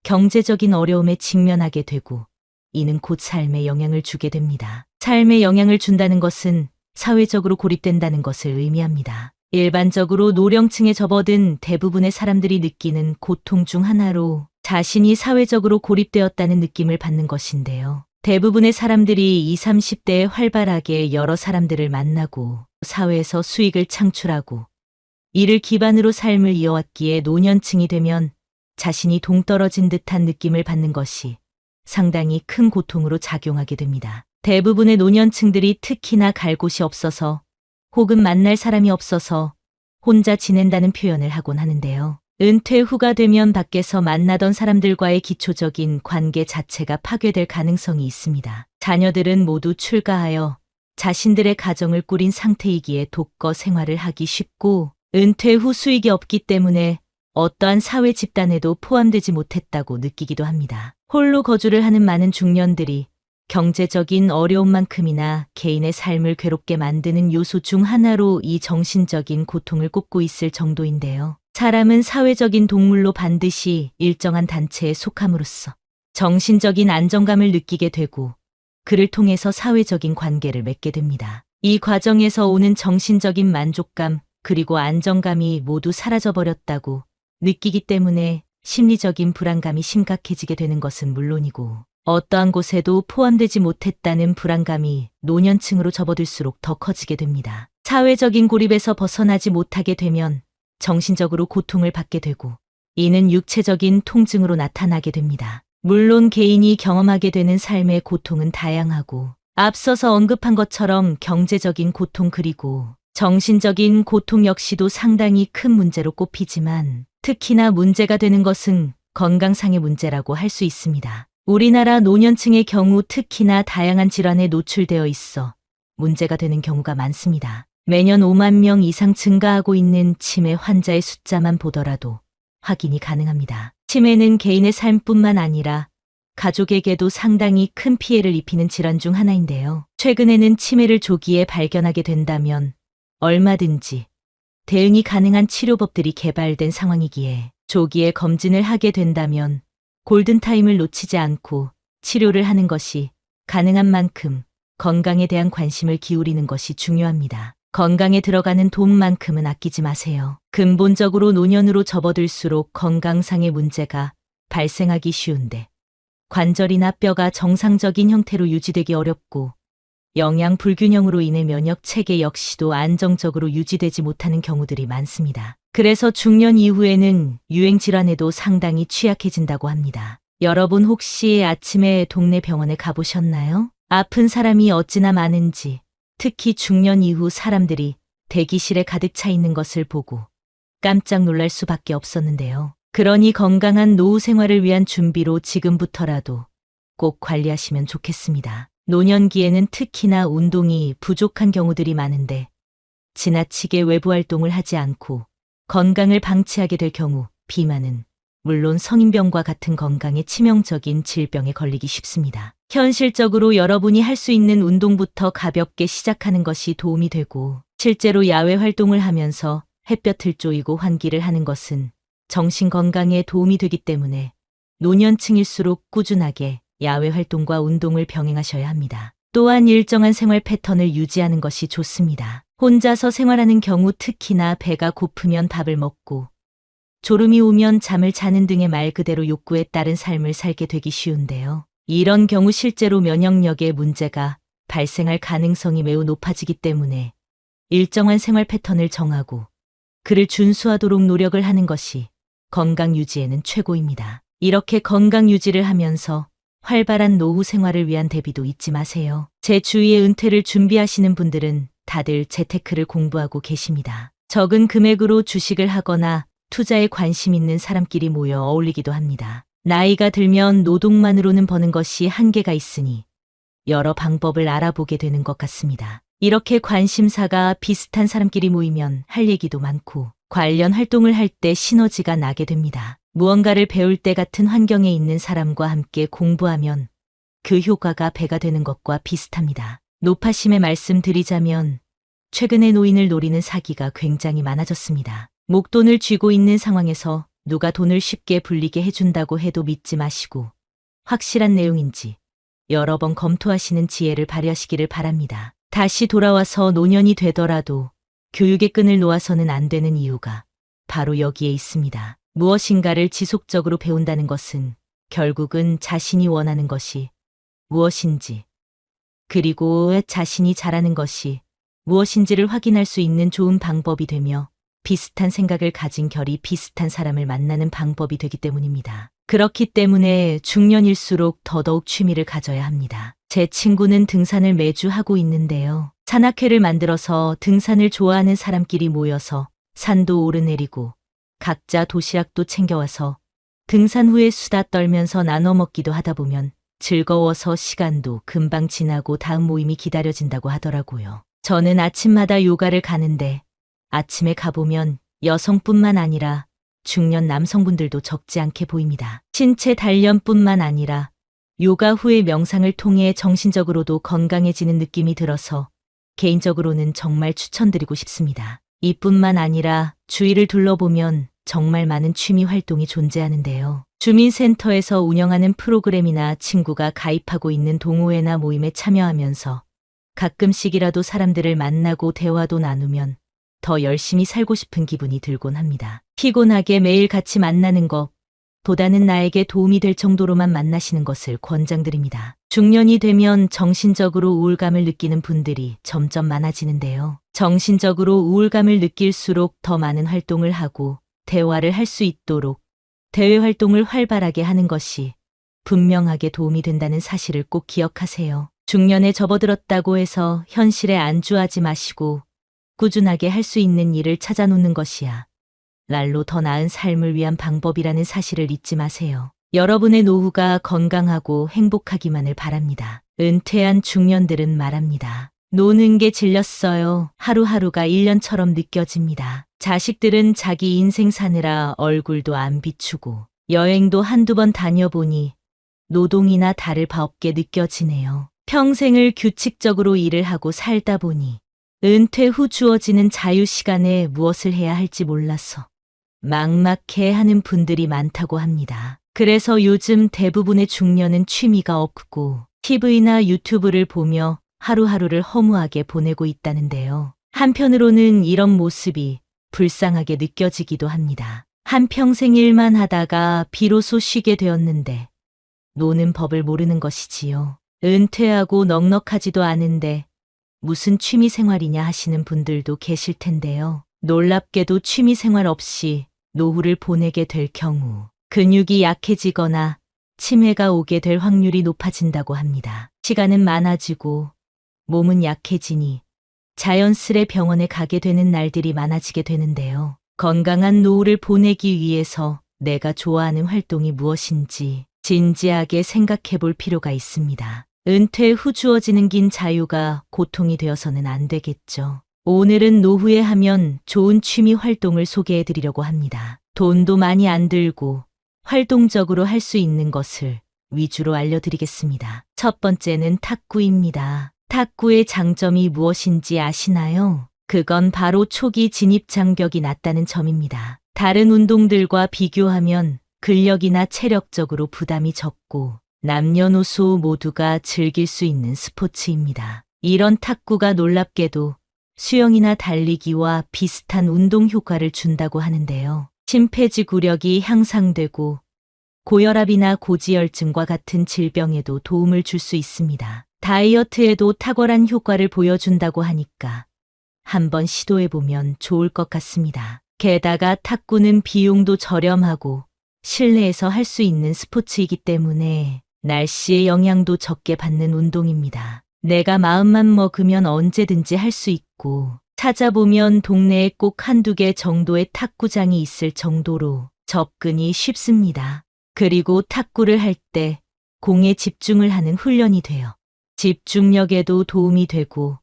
경제적인 어려움에 직면하게 되고 이는 곧 삶에 영향을 주게 됩니다. 삶에 영향을 준다는 것은 사회적으로 고립된다는 것을 의미합니다. 일반적으로 노령층에 접어든 대부분의 사람들이 느끼는 고통 중 하나로 자신이 사회적으로 고립되었다는 느낌을 받는 것인데요. 대부분의 사람들이 20, 30대에 활발하게 여러 사람들을 만나고 사회에서 수익을 창출하고 이를 기반으로 삶을 이어왔기에 노년층이 되면 자신이 동떨어진 듯한 느낌을 받는 것이 상당히 큰 고통으로 작용하게 됩니다. 대부분의 노년층들이 특히나 갈 곳이 없어서 혹은 만날 사람이 없어서 혼자 지낸다는 표현을 하곤 하는데요. 은퇴 후가 되면 밖에서 만나던 사람들과의 기초적인 관계 자체가 파괴될 가능성이 있습니다. 자녀들은 모두 출가하여 자신들의 가정을 꾸린 상태이기에 독거 생활을 하기 쉽고 은퇴 후 수익이 없기 때문에 어떠한 사회 집단에도 포함되지 못했다고 느끼기도 합니다. 홀로 거주를 하는 많은 중년들이 경제적인 어려움만큼이나 개인의 삶을 괴롭게 만드는 요소 중 하나로 이 정신적인 고통을 꼽고 있을 정도인데요. 사람은 사회적인 동물로 반드시 일정한 단체에 속함으로써 정신적인 안정감을 느끼게 되고 그를 통해서 사회적인 관계를 맺게 됩니다. 이 과정에서 오는 정신적인 만족감 그리고 안정감이 모두 사라져버렸다고 느끼기 때문에 심리적인 불안감이 심각해지게 되는 것은 물론이고 어떠한 곳에도 포함되지 못했다는 불안감이 노년층으로 접어들수록 더 커지게 됩니다. 사회적인 고립에서 벗어나지 못하게 되면 정신적으로 고통을 받게 되고 이는 육체적인 통증으로 나타나게 됩니다. 물론 개인이 경험하게 되는 삶의 고통은 다양하고 앞서서 언급한 것처럼 경제적인 고통 그리고 정신적인 고통 역시도 상당히 큰 문제로 꼽히지만 특히나 문제가 되는 것은 건강상의 문제라고 할 수 있습니다. 우리나라 노년층의 경우 특히나 다양한 질환에 노출되어 있어 문제가 되는 경우가 많습니다. 매년 5만 명 이상 증가하고 있는 치매 환자의 숫자만 보더라도 확인이 가능합니다. 치매는 개인의 삶뿐만 아니라 가족에게도 상당히 큰 피해를 입히는 질환 중 하나인데요. 최근에는 치매를 조기에 발견하게 된다면 얼마든지 대응이 가능한 치료법들이 개발된 상황이기에 조기에 검진을 하게 된다면 골든타임을 놓치지 않고 치료를 하는 것이 가능한 만큼 건강에 대한 관심을 기울이는 것이 중요합니다. 건강에 들어가는 돈만큼은 아끼지 마세요. 근본적으로 노년으로 접어들수록 건강상의 문제가 발생하기 쉬운데 관절이나 뼈가 정상적인 형태로 유지되기 어렵고 영양 불균형으로 인해 면역 체계 역시도 안정적으로 유지되지 못하는 경우들이 많습니다. 그래서 중년 이후에는 유행 질환에도 상당히 취약해진다고 합니다. 여러분 혹시 아침에 동네 병원에 가보셨나요? 아픈 사람이 어찌나 많은지 특히 중년 이후 사람들이 대기실에 가득 차 있는 것을 보고 깜짝 놀랄 수밖에 없었는데요. 그러니 건강한 노후 생활을 위한 준비로 지금부터라도 꼭 관리하시면 좋겠습니다. 노년기에는 특히나 운동이 부족한 경우들이 많은데 지나치게 외부 활동을 하지 않고 건강을 방치하게 될 경우 비만은 물론 성인병과 같은 건강에 치명적인 질병에 걸리기 쉽습니다. 현실적으로 여러분이 할 수 있는 운동부터 가볍게 시작하는 것이 도움이 되고 실제로 야외 활동을 하면서 햇볕을 쬐이고 환기를 하는 것은 정신 건강에 도움이 되기 때문에 노년층일수록 꾸준하게 야외 활동과 운동을 병행하셔야 합니다. 또한 일정한 생활 패턴을 유지하는 것이 좋습니다. 혼자서 생활하는 경우 특히나 배가 고프면 밥을 먹고 졸음이 오면 잠을 자는 등의 말 그대로 욕구에 따른 삶을 살게 되기 쉬운데요. 이런 경우 실제로 면역력에 문제가 발생할 가능성이 매우 높아지기 때문에 일정한 생활 패턴을 정하고 그를 준수하도록 노력을 하는 것이 건강 유지에는 최고입니다. 이렇게 건강 유지를 하면서 활발한 노후 생활을 위한 대비도 잊지 마세요. 제 주위에 은퇴를 준비하시는 분들은 다들 재테크를 공부하고 계십니다. 적은 금액으로 주식을 하거나 투자에 관심 있는 사람끼리 모여 어울리기도 합니다. 나이가 들면 노동만으로는 버는 것이 한계가 있으니 여러 방법을 알아보게 되는 것 같습니다. 이렇게 관심사가 비슷한 사람끼리 모이면 할 얘기도 많고 관련 활동을 할 때 시너지가 나게 됩니다. 무언가를 배울 때 같은 환경에 있는 사람과 함께 공부하면 그 효과가 배가 되는 것과 비슷합니다. 노파심에 말씀드리자면 최근에 노인을 노리는 사기가 굉장히 많아졌습니다. 목돈을 쥐고 있는 상황에서 누가 돈을 쉽게 불리게 해준다고 해도 믿지 마시고 확실한 내용인지 여러 번 검토하시는 지혜를 발휘하시기를 바랍니다. 다시 돌아와서 노년이 되더라도 교육의 끈을 놓아서는 안 되는 이유가 바로 여기에 있습니다. 무엇인가를 지속적으로 배운다는 것은 결국은 자신이 원하는 것이 무엇인지 그리고 자신이 잘하는 것이 무엇인지를 확인할 수 있는 좋은 방법이 되며 비슷한 생각을 가진 결이 비슷한 사람을 만나는 방법이 되기 때문입니다. 그렇기 때문에 중년일수록 더더욱 취미를 가져야 합니다. 제 친구는 등산을 매주 하고 있는데요. 산악회를 만들어서 등산을 좋아하는 사람끼리 모여서 산도 오르내리고 각자 도시락도 챙겨와서 등산 후에 수다 떨면서 나눠 먹기도 하다 보면 즐거워서 시간도 금방 지나고 다음 모임이 기다려진다고 하더라고요. 저는 아침마다 요가를 가는데 아침에 가보면 여성뿐만 아니라 중년 남성분들도 적지 않게 보입니다. 신체 단련뿐만 아니라 요가 후의 명상을 통해 정신적으로도 건강해지는 느낌이 들어서 개인적으로는 정말 추천드리고 싶습니다. 이뿐만 아니라 주위를 둘러보면 정말 많은 취미 활동이 존재하는데요. 주민센터에서 운영하는 프로그램이나 친구가 가입하고 있는 동호회나 모임에 참여하면서 가끔씩이라도 사람들을 만나고 대화도 나누면 더 열심히 살고 싶은 기분이 들곤 합니다. 피곤하게 매일 같이 만나는 것보다는 나에게 도움이 될 정도로만 만나시는 것을 권장드립니다. 중년이 되면 정신적으로 우울감을 느끼는 분들이 점점 많아지는데요. 정신적으로 우울감을 느낄수록 더 많은 활동을 하고 대화를 할 수 있도록 대외 활동을 활발하게 하는 것이 분명하게 도움이 된다는 사실을 꼭 기억하세요. 중년에 접어들었다고 해서 현실에 안주하지 마시고 꾸준하게 할 수 있는 일을 찾아놓는 것이야 날로 더 나은 삶을 위한 방법이라는 사실을 잊지 마세요. 여러분의 노후가 건강하고 행복하기만을 바랍니다. 은퇴한 중년들은 말합니다. 노는 게 질렸어요. 하루하루가 1년처럼 느껴집니다. 자식들은 자기 인생 사느라 얼굴도 안 비추고 여행도 한두 번 다녀보니 노동이나 다를 바 없게 느껴지네요. 평생을 규칙적으로 일을 하고 살다 보니 은퇴 후 주어지는 자유 시간에 무엇을 해야 할지 몰라서 막막해 하는 분들이 많다고 합니다. 그래서 요즘 대부분의 중년은 취미가 없고 TV나 유튜브를 보며 하루하루를 허무하게 보내고 있다는데요. 한편으로는 이런 모습이 불쌍하게 느껴지기도 합니다. 한평생 일만 하다가 비로소 쉬게 되었는데 노는 법을 모르는 것이지요. 은퇴하고 넉넉하지도 않은데 무슨 취미 생활이냐 하시는 분들도 계실 텐데요. 놀랍게도 취미 생활 없이 노후를 보내게 될 경우 근육이 약해지거나 치매가 오게 될 확률이 높아진다고 합니다. 시간은 많아지고 몸은 약해지니 자연스레 병원에 가게 되는 날들이 많아지게 되는데요. 건강한 노후를 보내기 위해서 내가 좋아하는 활동이 무엇인지 진지하게 생각해 볼 필요가 있습니다. 은퇴 후 주어지는 긴 자유가 고통이 되어서는 안 되겠죠. 오늘은 노후에 하면 좋은 취미 활동을 소개해 드리려고 합니다. 돈도 많이 안 들고 활동적으로 할 수 있는 것을 위주로 알려드리겠습니다. 첫 번째는 탁구입니다. 탁구의 장점이 무엇인지 아시나요? 그건 바로 초기 진입 장벽이 낮다는 점입니다. 다른 운동들과 비교하면 근력이나 체력적으로 부담이 적고 남녀노소 모두가 즐길 수 있는 스포츠입니다. 이런 탁구가 놀랍게도 수영이나 달리기와 비슷한 운동 효과를 준다고 하는데요. 심폐지구력이 향상되고 고혈압이나 고지혈증과 같은 질병에도 도움을 줄 수 있습니다. 다이어트에도 탁월한 효과를 보여준다고 하니까 한번 시도해보면 좋을 것 같습니다. 게다가 탁구는 비용도 저렴하고 실내에서 할 수 있는 스포츠이기 때문에 날씨의 영향도 적게 받는 운동입니다. 내가 마음만 먹으면 언제든지 할 수 있고 찾아보면 동네에 꼭 한두 개 정도의 탁구장이 있을 정도로 접근이 쉽습니다. 그리고 탁구를 할 때 공에 집중을 하는 훈련이 돼요. 집중력에도 도움이 되고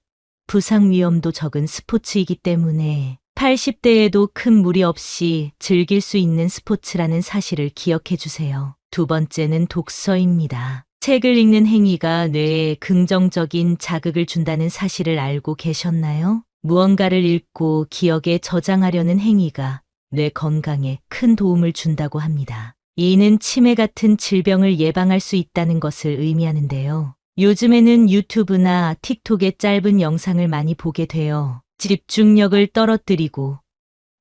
부상 위험도 적은 스포츠이기 때문에 80대에도 큰 무리 없이 즐길 수 있는 스포츠라는 사실을 기억해 주세요. 두 번째는 독서입니다. 책을 읽는 행위가 뇌에 긍정적인 자극을 준다는 사실을 알고 계셨나요? 무언가를 읽고 기억에 저장하려는 행위가 뇌 건강에 큰 도움을 준다고 합니다. 이는 치매 같은 질병을 예방할 수 있다는 것을 의미하는데요. 요즘에는 유튜브나 틱톡의 짧은 영상을 많이 보게 되어 집중력을 떨어뜨리고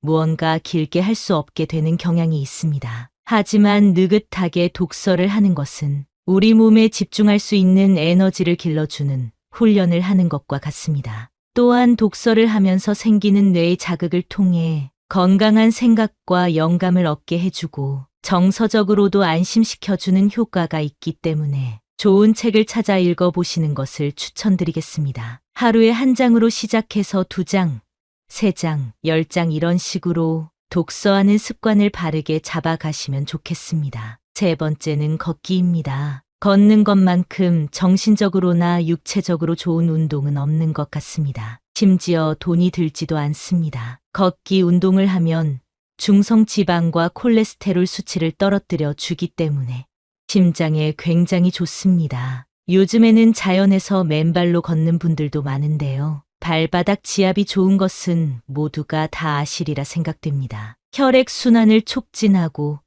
무언가 길게 할 수 없게 되는 경향이 있습니다. 하지만 느긋하게 독서를 하는 것은 우리 몸에 집중할 수 있는 에너지를 길러주는 훈련을 하는 것과 같습니다. 또한 독서를 하면서 생기는 뇌의 자극을 통해 건강한 생각과 영감을 얻게 해주고 정서적으로도 안심시켜주는 효과가 있기 때문에 좋은 책을 찾아 읽어보시는 것을 추천드리겠습니다. 하루에 한 장으로 시작해서 2장, 3장, 10장 이런 식으로 독서하는 습관을 바르게 잡아가시면 좋겠습니다. 세 번째는 걷기입니다. 걷는 것만큼 정신적으로나 육체적으로 좋은 운동은 없는 것 같습니다. 심지어 돈이 들지도 않습니다. 걷기 운동을 하면 중성지방과 콜레스테롤 수치를 떨어뜨려 주기 때문에 심장에 굉장히 좋습니다. 요즘에는 자연에서 맨발로 걷는 분들도 많은데요. 발바닥 지압이 좋은 것은 모두가 다 아시리라 생각됩니다. 혈액순환을 촉진하고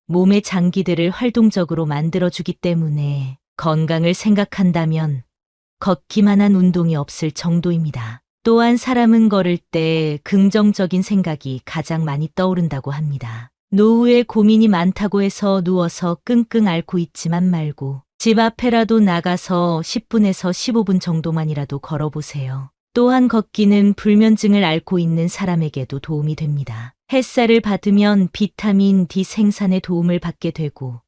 몸의 장기들을 활동적으로 만들어주기 때문에 건강을 생각한다면 걷기만한 운동이 없을 정도입니다. 또한 사람은 걸을 때 긍정적인 생각이 가장 많이 떠오른다고 합니다. 노후에 고민이 많다고 해서 누워서 끙끙 앓고 있지만 말고 집 앞에라도 나가서 10분에서 15분 정도만이라도 걸어보세요. 또한 걷기는 불면증을 앓고 있는 사람에게도 도움이 됩니다. 햇살을 받으면 비타민 D 생산에 도움을 받게 되고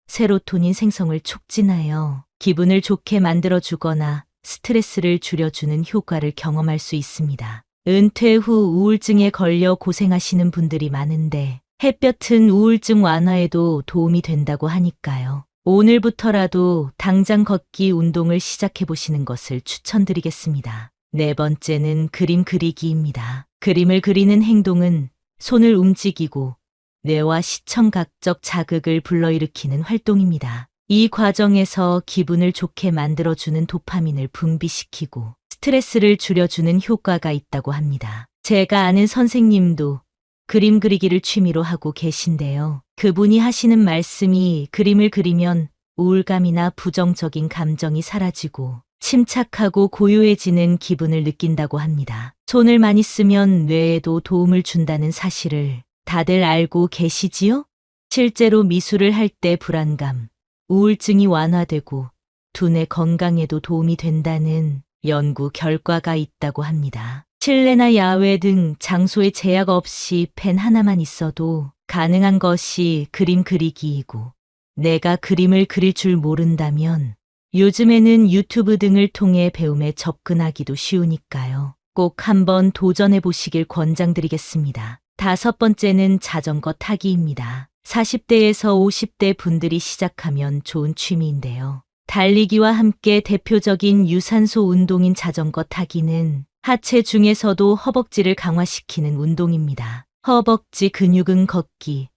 세로토닌 생성을 촉진하여 기분을 좋게 만들어주거나 스트레스를 줄여주는 효과를 경험할 수 있습니다. 은퇴 후 우울증에 걸려 고생하시는 분들이 많은데 햇볕은 우울증 완화에도 도움이 된다고 하니까요. 오늘부터라도 당장 걷기 운동을 시작해 보시는 것을 추천드리겠습니다. 네 번째는 그림 그리기입니다. 그림을 그리는 행동은 손을 움직이고 뇌와 시청각적 자극을 불러일으키는 활동입니다. 이 과정에서 기분을 좋게 만들어주는 도파민을 분비시키고 스트레스를 줄여주는 효과가 있다고 합니다. 제가 아는 선생님도 그림 그리기를 취미로 하고 계신데요. 그분이 하시는 말씀이 그림을 그리면 우울감이나 부정적인 감정이 사라지고 침착하고 고요해지는 기분을 느낀다고 합니다. 손을 많이 쓰면 뇌에도 도움을 준다는 사실을 다들 알고 계시지요? 실제로 미술을 할 때 불안감, 우울증이 완화되고 두뇌 건강에도 도움이 된다는 연구 결과가 있다고 합니다. 실내나 야외 등 장소에 제약 없이 펜 하나만 있어도 가능한 것이 그림 그리기이고 내가 그림을 그릴 줄 모른다면 요즘에는 유튜브 등을 통해 배움에 접근하기도 쉬우니까요. 꼭 한번 도전해 보시길 권장드리겠습니다. 다섯 번째는 자전거 타기입니다. 40대에서 50대 분들이 시작하면 좋은 취미인데요. 달리기와 함께 대표적인 유산소 운동인 자전거 타기는 하체 중에서도 허벅지를 강화시키는 운동입니다. 허벅지 근육은 걷기,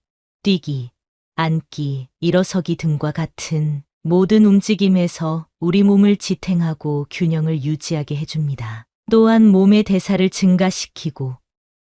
뛰기, 앉기, 일어서기 등과 같은 모든 움직임에서 우리 몸을 지탱하고 균형을 유지하게 해줍니다. 또한 몸의 대사를 증가시키고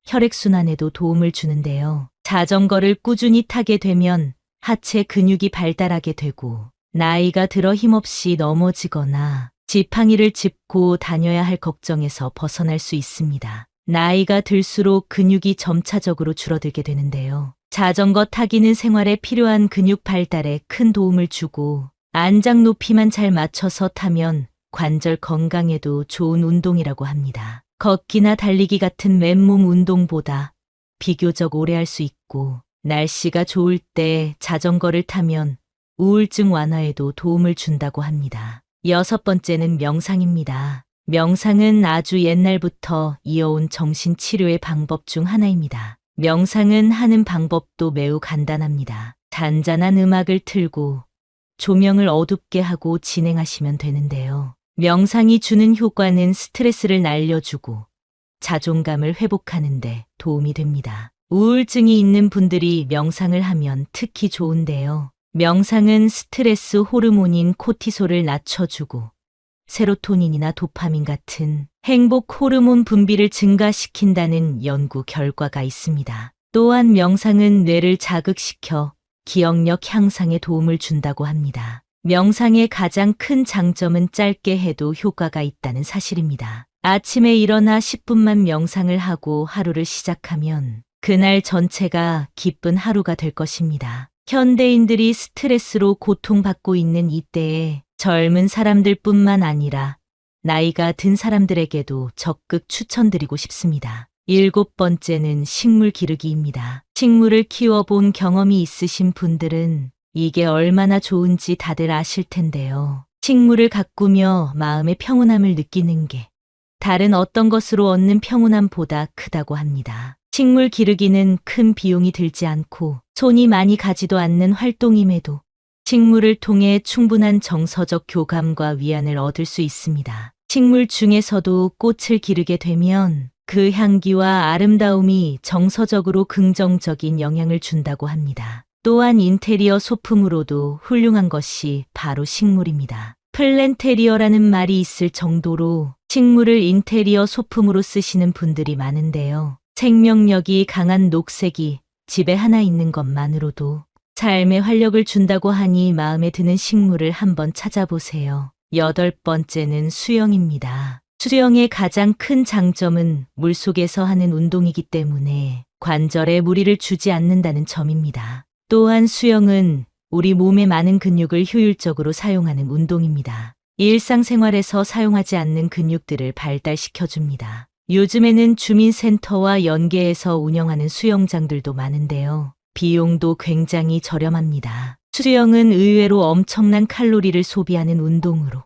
혈액순환에도 도움을 주는데요. 자전거를 꾸준히 타게 되면 하체 근육이 발달하게 되고 나이가 들어 힘없이 넘어지거나 지팡이를 짚고 다녀야 할 걱정에서 벗어날 수 있습니다. 나이가 들수록 근육이 점차적으로 줄어들게 되는데요. 자전거 타기는 생활에 필요한 근육 발달에 큰 도움을 주고 안장 높이만 잘 맞춰서 타면 관절 건강에도 좋은 운동이라고 합니다. 걷기나 달리기 같은 맨몸 운동보다 비교적 오래 할 수 있고 날씨가 좋을 때 자전거를 타면 우울증 완화에도 도움을 준다고 합니다. 여섯 번째는 명상입니다. 명상은 아주 옛날부터 이어온 정신치료의 방법 중 하나입니다. 명상은 하는 방법도 매우 간단합니다. 잔잔한 음악을 틀고 조명을 어둡게 하고 진행하시면 되는데요. 명상이 주는 효과는 스트레스를 날려주고 자존감을 회복하는데 도움이 됩니다. 우울증이 있는 분들이 명상을 하면 특히 좋은데요. 명상은 스트레스 호르몬인 코티솔을 낮춰주고 세로토닌이나 도파민 같은 행복 호르몬 분비를 증가시킨다는 연구 결과가 있습니다. 또한 명상은 뇌를 자극시켜 기억력 향상에 도움을 준다고 합니다. 명상의 가장 큰 장점은 짧게 해도 효과가 있다는 사실입니다. 아침에 일어나 10분만 명상을 하고 하루를 시작하면 그날 전체가 기쁜 하루가 될 것입니다. 현대인들이 스트레스로 고통받고 있는 이때에 젊은 사람들뿐만 아니라 나이가 든 사람들에게도 적극 추천드리고 싶습니다. 7번째는 식물 기르기입니다. 식물을 키워본 경험이 있으신 분들은 이게 얼마나 좋은지 다들 아실 텐데요. 식물을 가꾸며 마음의 평온함을 느끼는 게 다른 어떤 것으로 얻는 평온함보다 크다고 합니다. 식물 기르기는 큰 비용이 들지 않고 손이 많이 가지도 않는 활동임에도 식물을 통해 충분한 정서적 교감과 위안을 얻을 수 있습니다. 식물 중에서도 꽃을 기르게 되면 그 향기와 아름다움이 정서적으로 긍정적인 영향을 준다고 합니다. 또한 인테리어 소품으로도 훌륭한 것이 바로 식물입니다. 플랜테리어라는 말이 있을 정도로 식물을 인테리어 소품으로 쓰시는 분들이 많은데요. 생명력이 강한 녹색이 집에 하나 있는 것만으로도 삶에 활력을 준다고 하니 마음에 드는 식물을 한번 찾아보세요. 8번째는 수영입니다. 수영의 가장 큰 장점은 물속에서 하는 운동이기 때문에 관절에 무리를 주지 않는다는 점입니다. 또한 수영은 우리 몸의 많은 근육을 효율적으로 사용하는 운동입니다. 일상생활에서 사용하지 않는 근육들을 발달시켜줍니다. 요즘에는 주민센터와 연계해서 운영하는 수영장들도 많은데요. 비용도 굉장히 저렴합니다. 수영은 의외로 엄청난 칼로리를 소비하는 운동으로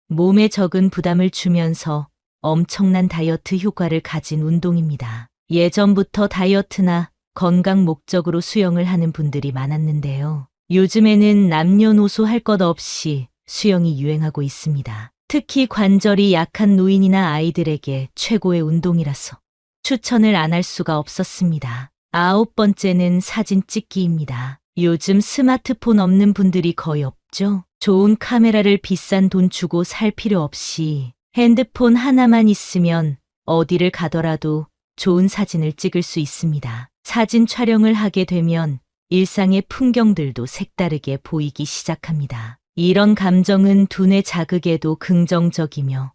몸에 적은 부담을 주면서 엄청난 다이어트 효과를 가진 운동입니다. 예전부터 다이어트나 건강 목적으로 수영을 하는 분들이 많았는데요. 요즘에는 남녀노소 할 것 없이 수영이 유행하고 있습니다. 특히 관절이 약한 노인이나 아이들에게 최고의 운동이라서 추천을 안 할 수가 없었습니다. 9번째는 사진 찍기입니다. 요즘 스마트폰 없는 분들이 거의 없죠? 좋은 카메라를 비싼 돈 주고 살 필요 없이 핸드폰 하나만 있으면 어디를 가더라도 좋은 사진을 찍을 수 있습니다. 사진 촬영을 하게 되면 일상의 풍경들도 색다르게 보이기 시작합니다. 이런 감정은 두뇌 자극에도 긍정적이며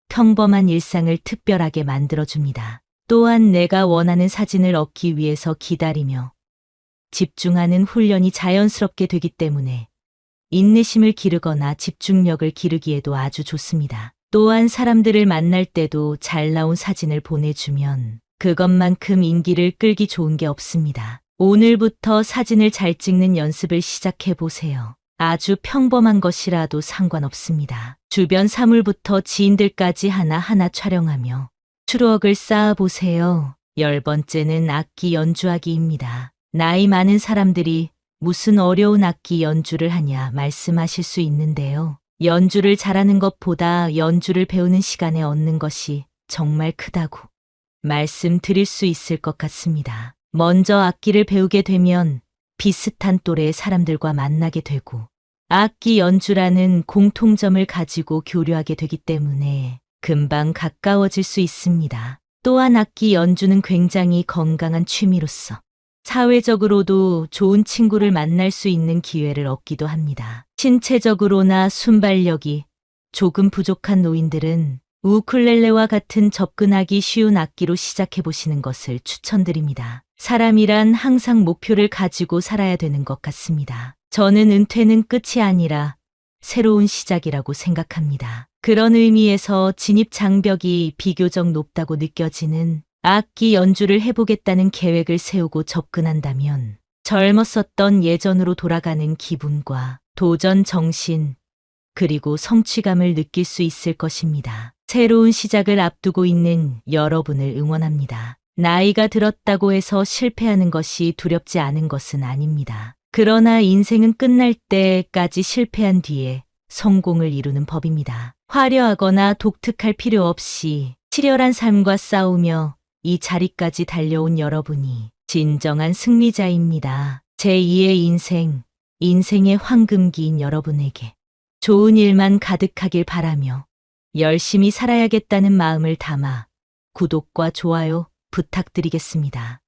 평범한 일상을 특별하게 만들어줍니다. 또한 내가 원하는 사진을 얻기 위해서 기다리며 집중하는 훈련이 자연스럽게 되기 때문에 인내심을 기르거나 집중력을 기르기에도 아주 좋습니다. 또한 사람들을 만날 때도 잘 나온 사진을 보내주면 그것만큼 인기를 끌기 좋은 게 없습니다. 오늘부터 사진을 잘 찍는 연습을 시작해 보세요. 아주 평범한 것이라도 상관없습니다. 주변 사물부터 지인들까지 하나하나 촬영하며 추억을 쌓아보세요. 10번째는 악기 연주하기입니다. 나이 많은 사람들이 무슨 어려운 악기 연주를 하냐 말씀하실 수 있는데요. 연주를 잘하는 것보다 연주를 배우는 시간에 얻는 것이 정말 크다고 말씀드릴 수 있을 것 같습니다. 먼저 악기를 배우게 되면 비슷한 또래의 사람들과 만나게 되고 악기 연주라는 공통점을 가지고 교류하게 되기 때문에 금방 가까워질 수 있습니다. 또한 악기 연주는 굉장히 건강한 취미로서 사회적으로도 좋은 친구를 만날 수 있는 기회를 얻기도 합니다. 신체적으로나 순발력이 조금 부족한 노인들은 우쿨렐레와 같은 접근하기 쉬운 악기로 시작해 보시는 것을 추천드립니다. 사람이란 항상 목표를 가지고 살아야 되는 것 같습니다. 저는 은퇴는 끝이 아니라 새로운 시작이라고 생각합니다. 그런 의미에서 진입 장벽이 비교적 높다고 느껴지는 악기 연주를 해보겠다는 계획을 세우고 접근한다면 젊었었던 예전으로 돌아가는 기분과 도전 정신, 그리고 성취감을 느낄 수 있을 것입니다. 새로운 시작을 앞두고 있는 여러분을 응원합니다. 나이가 들었다고 해서 실패하는 것이 두렵지 않은 것은 아닙니다. 그러나 인생은 끝날 때까지 실패한 뒤에 성공을 이루는 법입니다. 화려하거나 독특할 필요 없이 치열한 삶과 싸우며 이 자리까지 달려온 여러분이 진정한 승리자입니다. 제2의 인생, 인생의 황금기인 여러분에게 좋은 일만 가득하길 바라며 열심히 살아야겠다는 마음을 담아 구독과 좋아요 부탁드리겠습니다.